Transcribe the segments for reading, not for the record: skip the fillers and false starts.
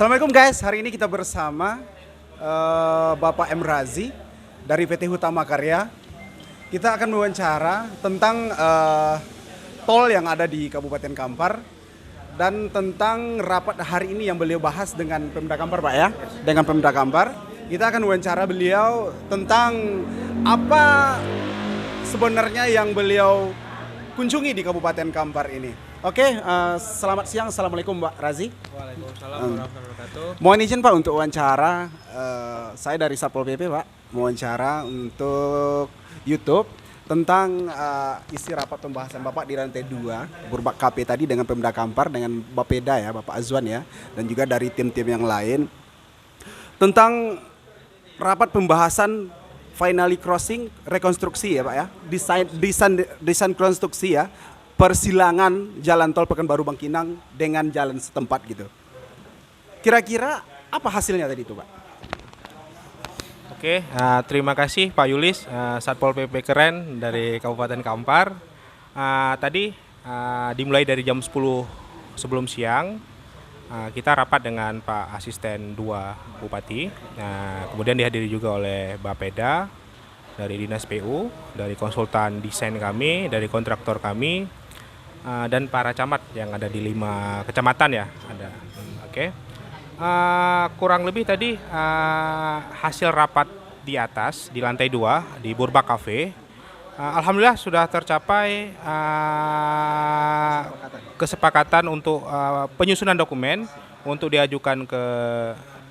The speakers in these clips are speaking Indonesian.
Assalamualaikum guys, hari ini kita bersama Bapak M. Razi dari PT Hutama Karya. Kita akan mewawancara tentang tol yang ada di Kabupaten Kampar dan tentang rapat hari ini yang beliau bahas dengan Pemda Kampar, Pak ya, dengan Pemda Kampar. Kita akan wawancara beliau tentang apa sebenarnya yang beliau kunjungi di Kabupaten Kampar ini. Oke, selamat siang. Assalamualaikum Mbak Razi. Waalaikumsalam warahmatullahi wabarakatuh. Mohon izin Pak untuk wawancara, saya dari Satpol PP Pak, wawancara untuk YouTube tentang isi rapat pembahasan Bapak di lantai 2 Burbak KP tadi dengan Pemda Kampar, dengan Bapeda ya, Bapak Azwan ya, dan juga dari tim-tim yang lain tentang rapat pembahasan finally crossing rekonstruksi ya Pak ya, desain konstruksi ya, persilangan jalan tol Pekanbaru Bangkinang dengan jalan setempat gitu. Kira-kira apa hasilnya tadi itu Pak? Oke, terima kasih Pak Yulis, Satpol PP keren dari Kabupaten Kampar. Tadi dimulai dari jam 10 sebelum siang, kita rapat dengan Pak Asisten 2 Bupati. Kemudian dihadiri juga oleh Bapeda dari Dinas PU, dari konsultan desain kami, dari kontraktor kami, dan para camat yang ada di 5 kecamatan ya ada. Oke. Kurang lebih tadi hasil rapat di atas di lantai 2 di Burbak Cafe, alhamdulillah sudah tercapai kesepakatan untuk penyusunan dokumen untuk diajukan ke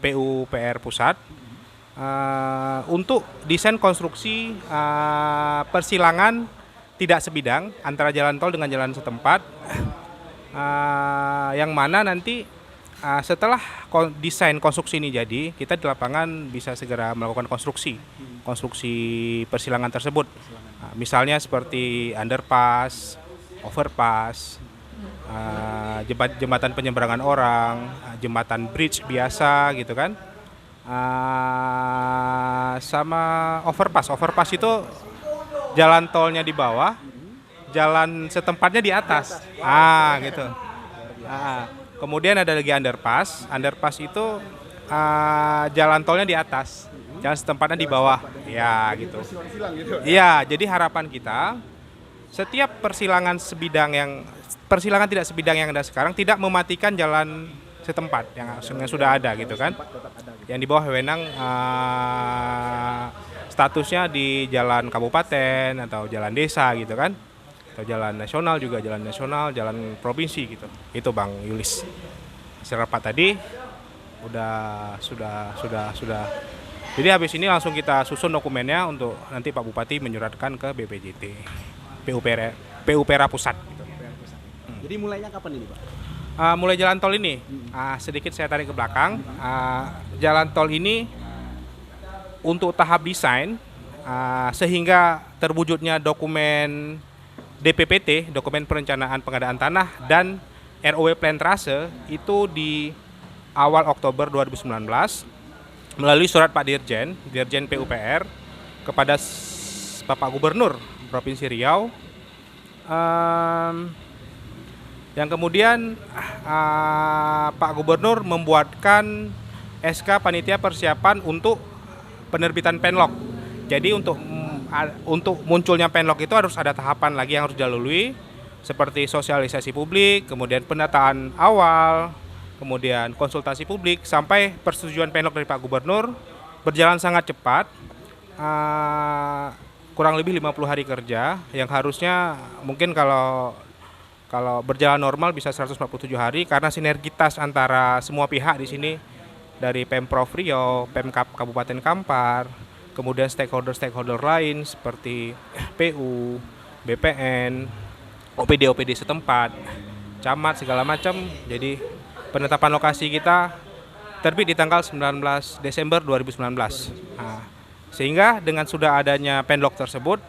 PUPR pusat untuk desain konstruksi persilangan tidak sebidang antara jalan tol dengan jalan setempat, yang mana nanti setelah desain konstruksi ini jadi, kita di lapangan bisa segera melakukan konstruksi persilangan tersebut. Misalnya seperti underpass, overpass, jembatan penyeberangan orang, jembatan bridge biasa gitu kan, sama overpass. Overpass itu jalan tolnya di bawah, jalan setempatnya di atas. Gitu. Kemudian ada lagi underpass. Underpass itu jalan tolnya di atas, jalan setempatnya di bawah. Ya, gitu. Iya, jadi harapan kita setiap persilangan tidak sebidang yang ada sekarang tidak mematikan jalan setempat yang sudah ada gitu kan. Yang di bawah wewenang statusnya di jalan kabupaten atau jalan desa gitu kan, atau jalan nasional juga, jalan nasional, jalan provinsi gitu. Itu Bang Yulis. Hasil rapat tadi sudah. Jadi habis ini langsung kita susun dokumennya untuk nanti Pak Bupati menyuratkan ke BPJT, PUPR pusat gitu. Jadi mulainya kapan ini Pak? Mulai jalan tol ini, sedikit saya tarik ke belakang. Jalan tol ini untuk tahap desain, sehingga terwujudnya dokumen DPPT, dokumen perencanaan pengadaan tanah, dan ROW plan trase itu di awal Oktober 2019 melalui surat Pak Dirjen PUPR kepada Bapak Gubernur Provinsi Riau, yang kemudian Pak Gubernur membuatkan SK panitia persiapan untuk penerbitan penlok. Jadi untuk munculnya penlok itu harus ada tahapan lagi yang harus dilalui, seperti sosialisasi publik, kemudian pendataan awal, kemudian konsultasi publik, sampai persetujuan penlok dari Pak Gubernur berjalan sangat cepat, kurang lebih 50 hari kerja, yang harusnya mungkin kalau berjalan normal bisa 147 hari, karena sinergitas antara semua pihak di sini, dari Pemprov Riau, Pemkab Kabupaten Kampar, kemudian stakeholder lain seperti PU, BPN, OPD setempat, camat, segala macam. Jadi penetapan lokasi kita terbit di tanggal 19 Desember 2019. Sehingga dengan sudah adanya penlok tersebut,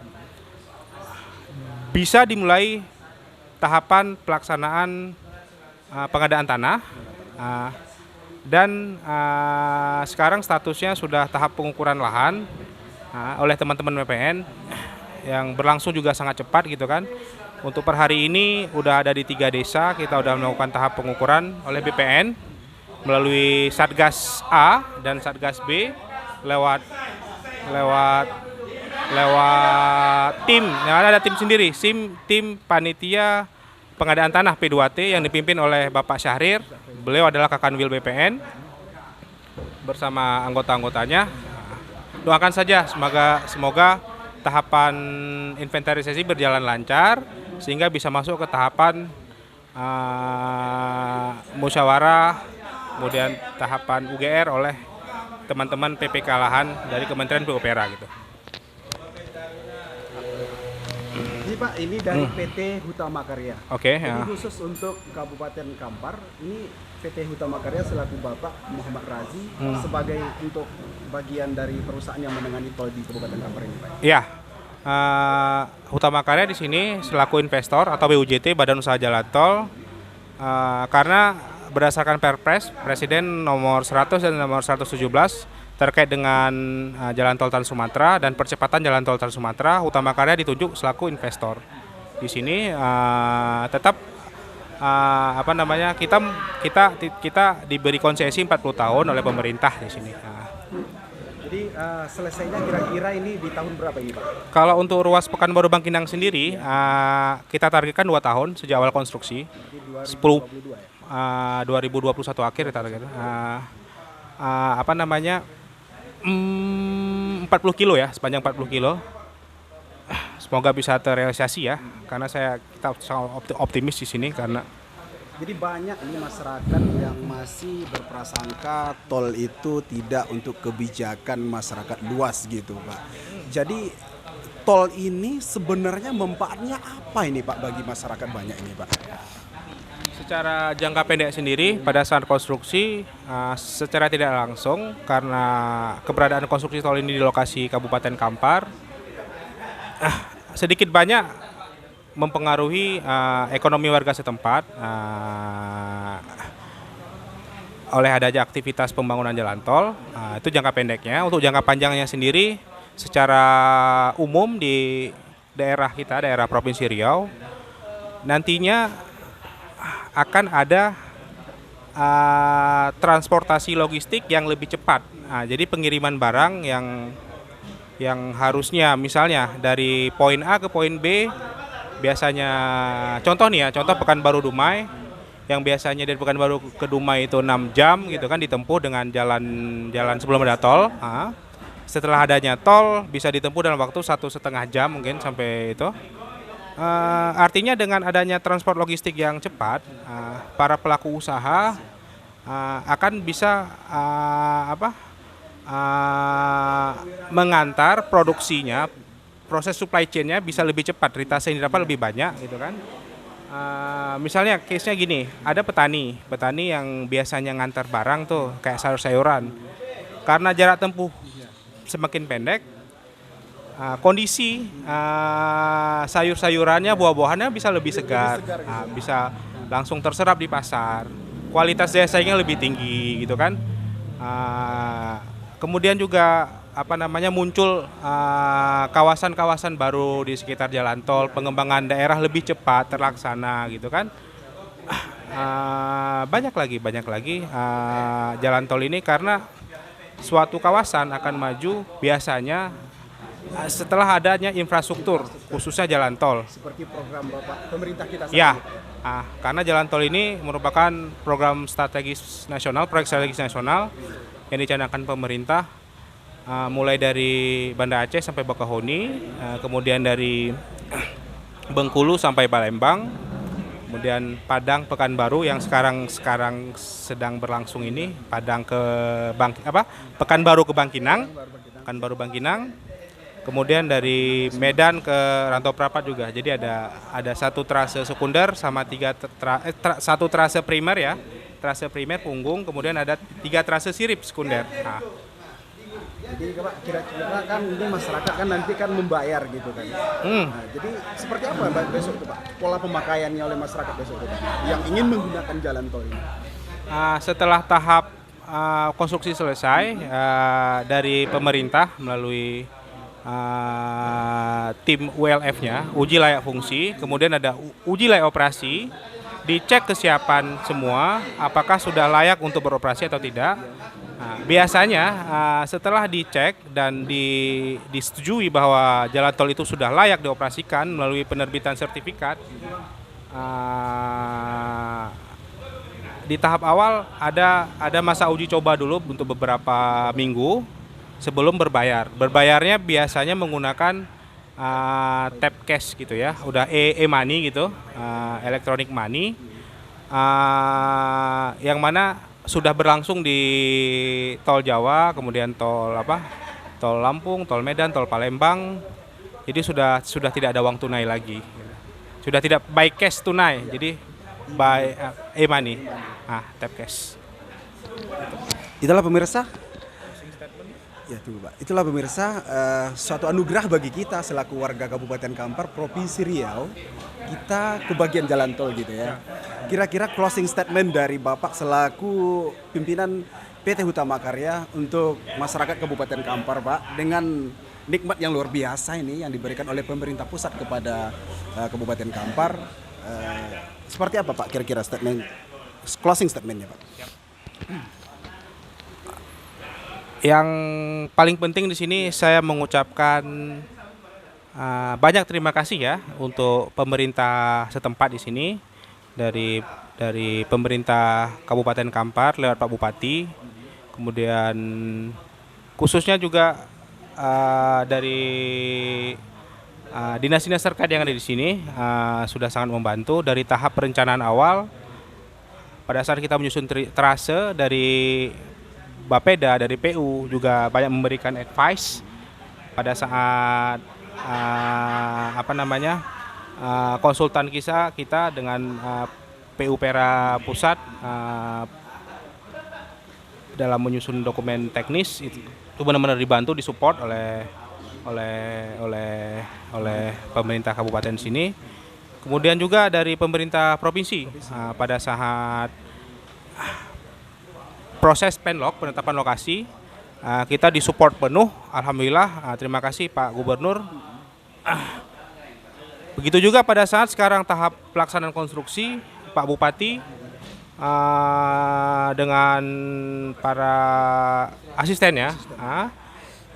bisa dimulai tahapan pelaksanaan pengadaan tanah, dan sekarang statusnya sudah tahap pengukuran lahan oleh teman-teman BPN yang berlangsung juga sangat cepat gitu kan. Untuk per hari ini udah ada di 3 desa, kita udah melakukan tahap pengukuran oleh BPN. melalui Satgas A dan Satgas B lewat lewat lewat tim. Yang ada tim sendiri, tim panitia pengadaan tanah P2T yang dipimpin oleh Bapak Syahrir. Beliau adalah Kakanwil BPN bersama anggota-anggotanya. Doakan saja semoga tahapan inventarisasi berjalan lancar sehingga bisa masuk ke tahapan musyawarah, kemudian tahapan UGR oleh teman-teman PPK Lahan dari Kementerian PUPR gitu. Jadi Pak, ini dari PT Hutama Karya. Oke, Jadi ya. khusus untuk Kabupaten Kampar, ini PT Hutama Karya selaku Bapak Muhammad Razi sebagai untuk bagian dari perusahaan yang menangani tol di Kabupaten Kampar ini, Pak. Iya. Hutama Karya di sini selaku investor atau BUJT Badan Usaha Jalan Tol, karena berdasarkan Perpres Presiden nomor 100 dan nomor 117 terkait dengan Jalan Tol Trans Sumatera dan percepatan Jalan Tol Trans Sumatera, Hutama Karya ditunjuk selaku investor. Di sini tetap kita diberi konsesi 40 tahun oleh pemerintah di sini. Jadi selesainya kira-kira ini di tahun berapa ini, Pak? Kalau untuk ruas Pekanbaru Bangkinang sendiri, kita targetkan 2 tahun sejak awal konstruksi. Di 2022 ya? 2021 akhir kita target. 40 kilo ya, sepanjang 40 kilo. Semoga bisa terrealisasi ya, karena kita sangat optimis di sini karena Jadi banyak ini masyarakat yang masih berprasangka tol itu tidak untuk kebijakan masyarakat luas gitu, Pak. Jadi tol ini sebenarnya manfaatnya apa ini, Pak, bagi masyarakat banyak ini, Pak? secara jangka pendek sendiri pada saat konstruksi secara tidak langsung karena keberadaan konstruksi tol ini di lokasi Kabupaten Kampar sedikit banyak mempengaruhi ekonomi warga setempat oleh adanya aktivitas pembangunan jalan tol. Itu jangka pendeknya. Untuk jangka panjangnya sendiri secara umum di daerah kita, daerah Provinsi Riau, nantinya akan ada transportasi logistik yang lebih cepat. Jadi pengiriman barang yang harusnya misalnya dari poin A ke poin B biasanya contoh Pekanbaru Dumai yang biasanya dari Pekanbaru ke Dumai itu 6 jam gitu kan ditempuh dengan jalan sebelum ada tol. Setelah adanya tol bisa ditempuh dalam waktu 1,5 jam mungkin sampai itu. Artinya dengan adanya transport logistik yang cepat, para pelaku usaha akan bisa mengantar produksinya, proses supply chain-nya bisa lebih cepat, ritase yang didapat lebih banyak gitu kan. Misalnya case-nya gini, ada petani yang biasanya ngantar barang tuh kayak sayur-sayuran. Karena jarak tempuh semakin pendek, kondisi sayur-sayurannya, buah-buahannya bisa lebih segar, bisa langsung terserap di pasar. Kualitas daya saingnya lebih tinggi gitu kan. Kemudian juga muncul kawasan-kawasan baru di sekitar jalan tol, pengembangan daerah lebih cepat terlaksana gitu kan. Banyak lagi jalan tol ini karena suatu kawasan akan maju biasanya setelah adanya infrastruktur khususnya jalan tol. Seperti program Bapak pemerintah kita saat Ya, ini. karena jalan tol ini merupakan program strategis nasional, proyek strategis nasional yang dicanangkan pemerintah. Mulai dari Banda Aceh sampai Bakahuni, kemudian dari Bengkulu sampai Palembang, kemudian Padang Pekanbaru yang sekarang sedang berlangsung ini, Pekanbaru ke Bangkinang, kemudian dari Medan ke Rantau Prapat juga. Jadi ada satu trase sekunder sama satu trase primer ya, trase primer punggung, kemudian ada 3 trase sirip sekunder. Jadi Pak, kira-kira kan ini masyarakat kan nanti kan membayar gitu kan. Jadi seperti apa Pak besok itu Pak? Pola pemakaiannya oleh masyarakat besok itu Pak, yang ingin menggunakan jalan tol ini? Setelah tahap konstruksi selesai dari pemerintah melalui tim ULF-nya, uji layak fungsi, kemudian ada uji layak operasi. dicek kesiapan semua, apakah sudah layak untuk beroperasi atau tidak. Nah, biasanya setelah dicek dan disetujui bahwa jalan tol itu sudah layak dioperasikan melalui penerbitan sertifikat, di tahap awal ada masa uji coba dulu untuk beberapa minggu sebelum berbayar. Berbayarnya biasanya menggunakan tap cash gitu ya, udah e-money gitu, electronic money, yang mana sudah berlangsung di tol Jawa, kemudian tol Lampung, tol Medan, tol Palembang. Jadi sudah tidak ada uang tunai lagi, sudah tidak by cash tunai, jadi by e-money, tap cash. Itulah pemirsa. Ya, tunggu Pak. Itulah pemirsa, suatu anugerah bagi kita selaku warga Kabupaten Kampar, Provinsi Riau. Kita kebagian jalan tol gitu ya. Kira-kira closing statement dari Bapak selaku pimpinan PT Hutama Karya untuk masyarakat Kabupaten Kampar, Pak, dengan nikmat yang luar biasa ini yang diberikan oleh pemerintah pusat kepada Kabupaten Kampar. Seperti apa Pak kira-kira closing statementnya Pak? Yang paling penting di sini saya mengucapkan banyak terima kasih ya untuk pemerintah setempat di sini, dari pemerintah Kabupaten Kampar lewat Pak Bupati, kemudian khususnya juga dari dinas-dinas terkait yang ada di sini sudah sangat membantu dari tahap perencanaan awal. Pada saat kita menyusun trase, dari Bapeda, dari PU juga banyak memberikan advice pada saat konsultan kita dengan PU Pera Pusat dalam menyusun dokumen teknis itu benar-benar dibantu, disupport oleh pemerintah kabupaten sini. Kemudian juga dari pemerintah provinsi pada saat proses penlok, penetapan lokasi, kita disupport penuh, alhamdulillah. Terima kasih Pak Gubernur. Begitu juga pada saat sekarang tahap pelaksanaan konstruksi, Pak Bupati dengan para asistennya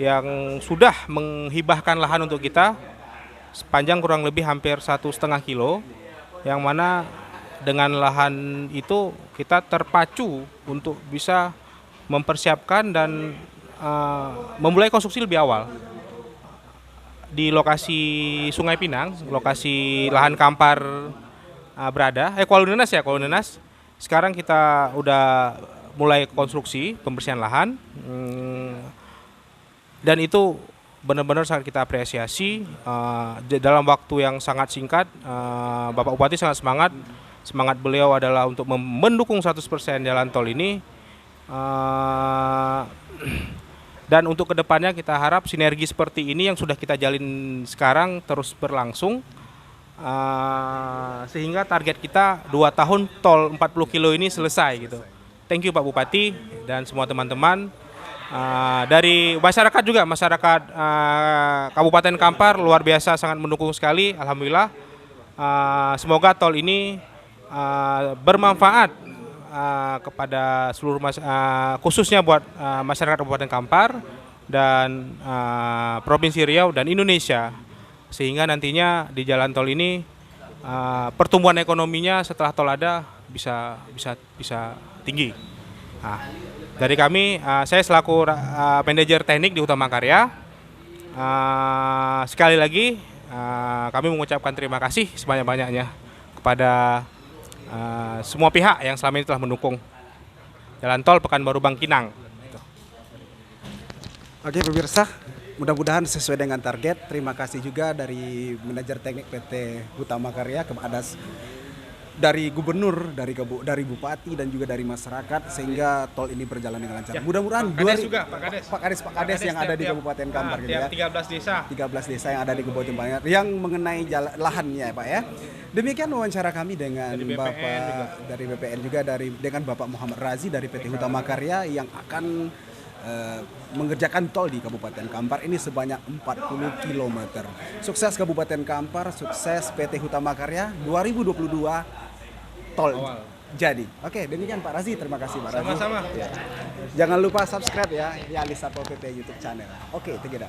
yang sudah menghibahkan lahan untuk kita sepanjang kurang lebih hampir 1,5 kilo, yang mana dengan lahan itu kita terpacu untuk bisa mempersiapkan dan memulai konstruksi lebih awal. Di lokasi Sungai Pinang, lokasi lahan Kampar berada, Kuala Nenas. Sekarang kita udah mulai konstruksi pembersihan lahan, dan itu benar-benar sangat kita apresiasi. Dalam waktu yang sangat singkat, Bapak Bupati sangat semangat beliau adalah untuk mendukung 100% jalan tol ini, dan untuk kedepannya kita harap sinergi seperti ini yang sudah kita jalin sekarang terus berlangsung, sehingga target kita 2 tahun tol 40 kilo ini selesai gitu. Thank you Pak Bupati dan semua teman-teman. Dari masyarakat juga, masyarakat Kabupaten Kampar luar biasa sangat mendukung sekali, alhamdulillah. Semoga tol ini bermanfaat kepada seluruh khususnya buat masyarakat Kabupaten Kampar dan Provinsi Riau dan Indonesia, sehingga nantinya di jalan tol ini pertumbuhan ekonominya setelah tol ada bisa tinggi. Dari kami, saya selaku manajer teknik di Hutama Karya, sekali lagi kami mengucapkan terima kasih sebanyak-banyaknya kepada semua pihak yang selama ini telah mendukung jalan tol Pekanbaru Bangkinang. Oke pemirsa, mudah-mudahan sesuai dengan target. Terima kasih juga dari manajer teknik PT Hutama Karya kepada dari gubernur, dari bupati dan juga dari masyarakat, sehingga tol ini berjalan dengan lancar. Mudah-mudahan Pak Kades yang ada di Kabupaten Kampar gitu ya. 13 desa yang ada di Kabupaten Kampar yang mengenai lahannya Pak ya. Demikian wawancara kami dengan Bapak dari BPN juga dengan Bapak Muhammad Razi dari PT Hutama Karya yang akan mengerjakan tol di Kabupaten Kampar ini sebanyak 40 km. Sukses Kabupaten Kampar, sukses PT Hutama Karya 2022. tol Awal. jadi. Oke, demikian Pak Razi. Terima kasih Pak Razi. Sama-sama. Ya. Jangan lupa subscribe ya, Yalis Satpol PP YouTube channel. Oke, thank you.